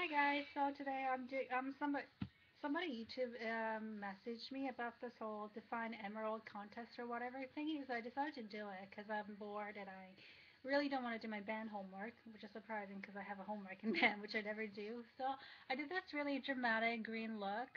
Hi guys, so today somebody YouTube messaged me about this whole Define Emerald contest or whatever thingy, so I decided to do it because I'm bored and I really don't want to do my band homework, which is surprising because I have a homework in band, which I never do. So I did this really dramatic green look,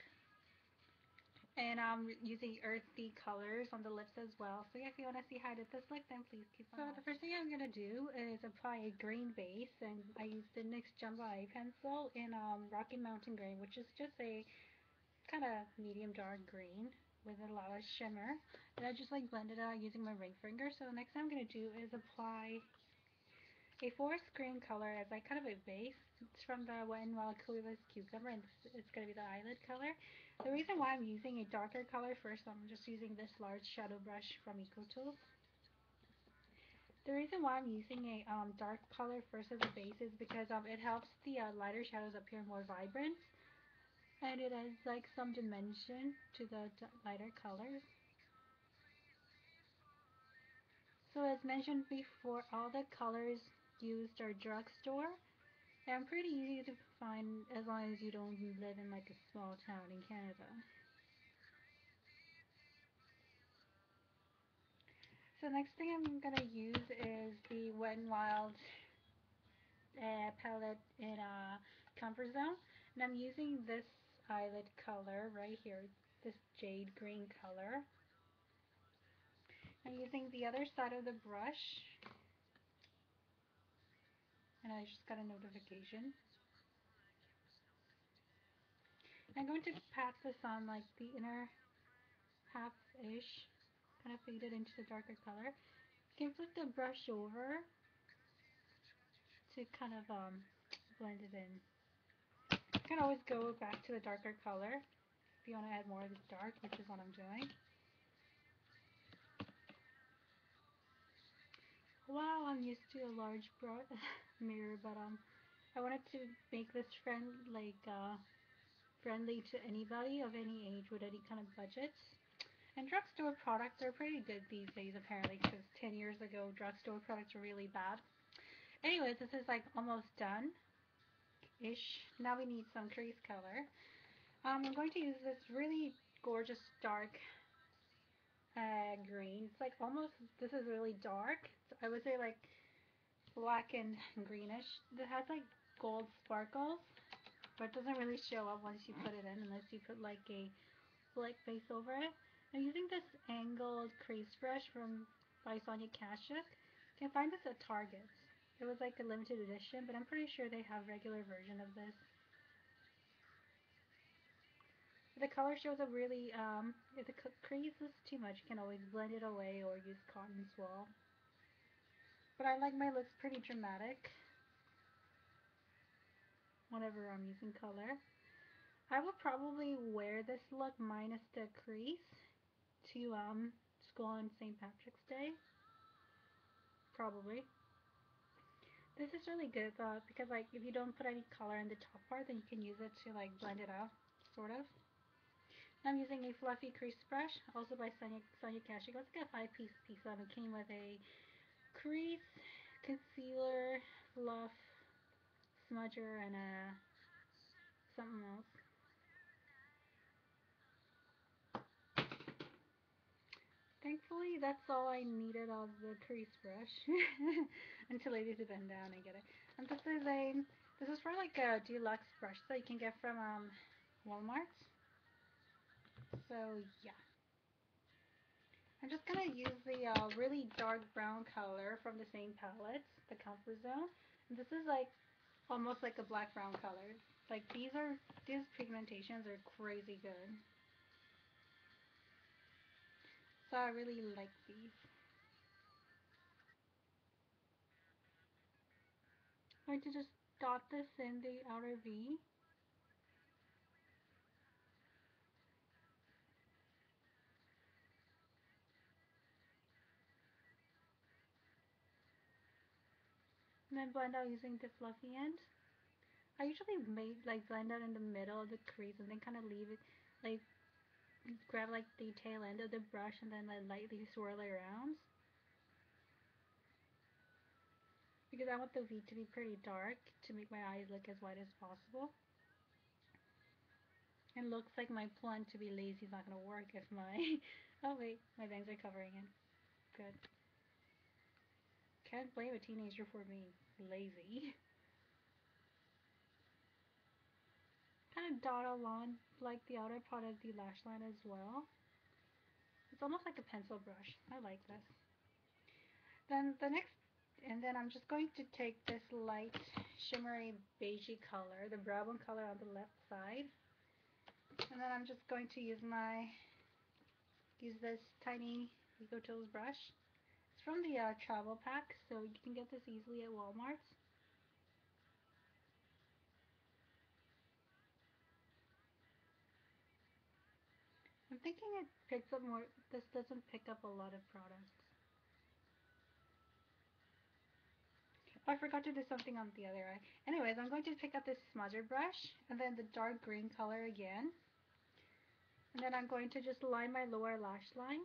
and I'm using earthy colors on the lips as well. So yeah, if you want to see how I did this look, then please keep on watching. So the first thing I'm going to do is apply a green base, and I used the NYX Jumbo Eye Pencil in Rocky Mountain Green, which is just a kind of medium dark green with a lot of shimmer. And I just like blended it out using my ring finger. So the next thing I'm going to do is apply a forest green color as like kind of a base. It's from the Wet n Wild Clueless Cucumber, and it's going to be the eyelid color. The reason why I'm using a darker color first, I'm just using this large shadow brush from EcoTools. The reason why I'm using a dark color first as a base is because it helps the lighter shadows appear more vibrant, and it adds like some dimension to the lighter colors. So as mentioned before, all the colors used are drugstore. And pretty easy to find as long as you don't live in like a small town in Canada. So next thing I'm gonna use is the Wet n Wild palette in Comfort Zone, and I'm using this eyelid color right here, this jade green color. I'm using the other side of the brush, and I just got a notification. I'm going to pat this on like the inner half-ish, kind of fade it into the darker color. You can flip the brush over to kind of blend it in. You can always go back to the darker color if you want to add more of the dark, which is what I'm doing. Wow, I'm used to a large mirror, but I wanted to make this friendly to anybody of any age with any kind of budget. And drugstore products are pretty good these days apparently, because 10 years ago drugstore products were really bad. Anyways, this is like almost done ish. Now we need some crease color. I'm going to use this really gorgeous dark green. It's like almost, this is really dark. I would say like black and greenish. It has like gold sparkles, but it doesn't really show up once you put it in unless you put like a slick base over it. I'm using this angled crease brush from by Sonia Kashuk. You can find this at Target. It was like a limited edition, but I'm pretty sure they have regular version of this. If the color shows up really, if the crease is too much, you can always blend it away or use cotton swab. But I like my looks pretty dramatic whenever I'm using color. I will probably wear this look minus the crease to school on St. Patrick's Day. Probably. This is really good because like if you don't put any color in the top part, then you can use it to like blend it out, sort of. I'm using a fluffy crease brush, also by Sonia Kashuk. It's like a 5-piece piece. It came with a crease, concealer, fluff, smudger, and something else. Thankfully, that's all I needed of the crease brush until I need to bend down and get it. And this is for like a deluxe brush that you can get from Walmart. So yeah. I'm just gonna use the really dark brown color from the same palette, the Comfort Zone. And this is like almost like a black brown color. Like these pigmentations are crazy good. So I really like these. I'm going to just dot this in the outer V. And then blend out using the fluffy end. I usually blend out in the middle of the crease and then kind of leave it, like grab like the tail end of the brush and then like lightly swirl it around. because I want the V to be pretty dark to make my eyes look as white as possible. It looks like my plan to be lazy is not going to work if my... Oh wait, my bangs are covering it. Good. Can't blame a teenager for being lazy. Kind of dot along like the outer part of the lash line as well. It's almost like a pencil brush. I like this. Then the next, and then I'm just going to take this light shimmery beigey color, the brown color on the left side, and then I'm just going to use this tiny Eco Tools brush. It's from the travel pack, so you can get this easily at Walmart. I'm thinking it picks up more. This doesn't pick up a lot of products. Oh, I forgot to do something on the other eye. Anyways, I'm going to pick up this smudger brush and then the dark green color again. And then I'm going to just line my lower lash line.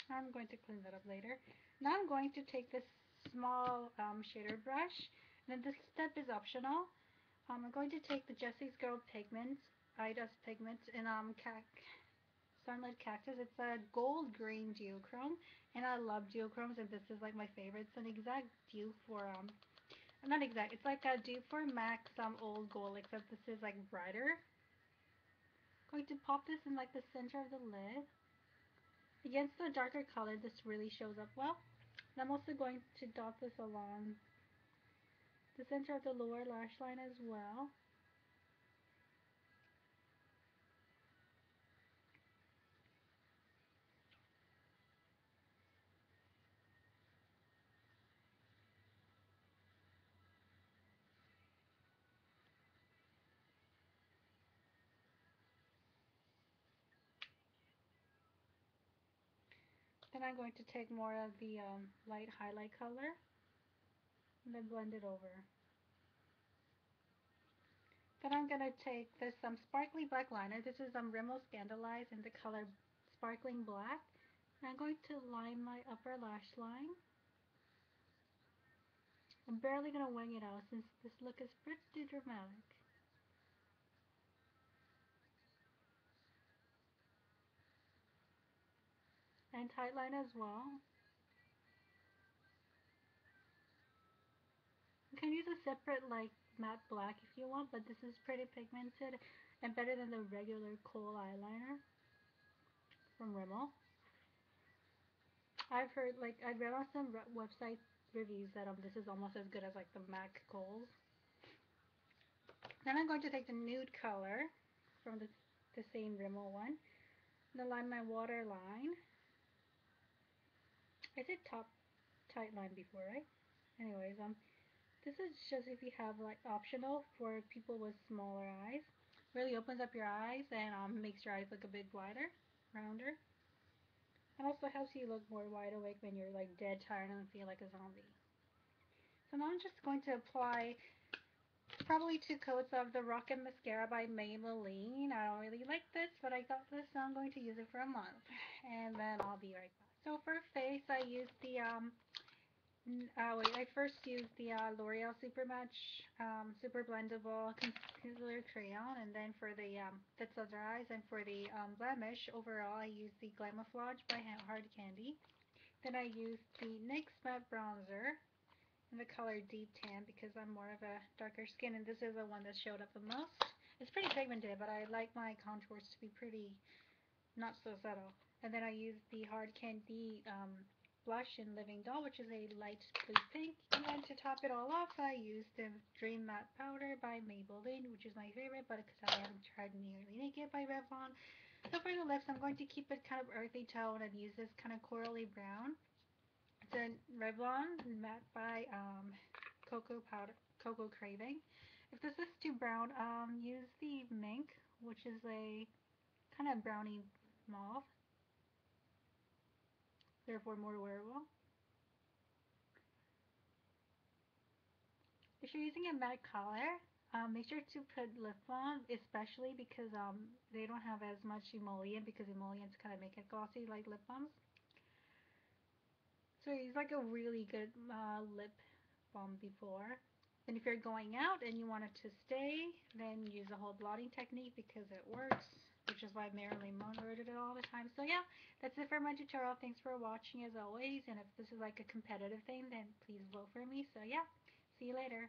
I'm going to clean that up later. Now I'm going to take this small shader brush. And then this step is optional. I'm going to take the Jessie's Girl Pigment, Ida's Pigment in Sunlit Cactus. It's a gold green duochrome, and I love duochromes, and this is like my favorite. It's an exact dupe for not exact. It's like a dupe for MAC old gold, except this is like brighter. I'm going to pop this in like the center of the lid. Against the darker color, this really shows up well. And I'm also going to dot this along the center of the lower lash line as well. Then I'm going to take more of the light highlight color and then blend it over. Then I'm going to take this sparkly black liner. This is Rimmel Scandaleyes in the color Sparkling Black. And I'm going to line my upper lash line. I'm barely going to wing it out since this look is pretty dramatic. And tightline as well. You can use a separate like matte black if you want, but this is pretty pigmented and better than the regular kohl eyeliner from Rimmel. I've heard like I read on some website reviews that this is almost as good as like the MAC kohls. Then I'm going to take the nude color from the same Rimmel one and align my waterline. I did top tight line before, right? Anyways, this is just if you have like optional for people with smaller eyes. Really opens up your eyes and makes your eyes look a bit wider, rounder. And also helps you look more wide awake when you're like dead tired and feel like a zombie. So now I'm just going to apply probably 2 coats of the Rocket Mascara by Maybelline. I don't really like this, but I got this, so I'm going to use it for a month. And then I'll be right back. So for face, I used the I first used the L'Oreal Super Match Super Blendable Concealer Crayon, and then for the Fits Under Eyes, and for the blemish, overall I used the Glamouflage by Hard Candy. Then I used the NYX Matte Bronzer in the color Deep Tan because I'm more of a darker skin, and this is the one that showed up the most. It's pretty pigmented, but I like my contours to be pretty not so subtle. And then I used the Hard Candy blush in Living Doll, which is a light blue pink. And then to top it all off, I used the Dream Matte Powder by Maybelline, which is my favorite, but because I haven't tried Nearly Naked by Revlon. So for the lips, I'm going to keep it kind of earthy tone and use this kind of corally brown. It's a Revlon Matte by Cocoa Craving. If this is too brown, use the Mink, which is a kind of brownie mauve, therefore more wearable. If you're using a matte color, make sure to put lip balm, especially because they don't have as much emollient because emollients kind of make it glossy like lip balms. So use like a really good lip balm before. And if you're going out and you want it to stay, then use the whole blotting technique because it works, which is why Marilyn Monroe did it all the time. So yeah, that's it for my tutorial. Thanks for watching as always. And if this is like a competitive thing, then please vote for me. So yeah, see you later.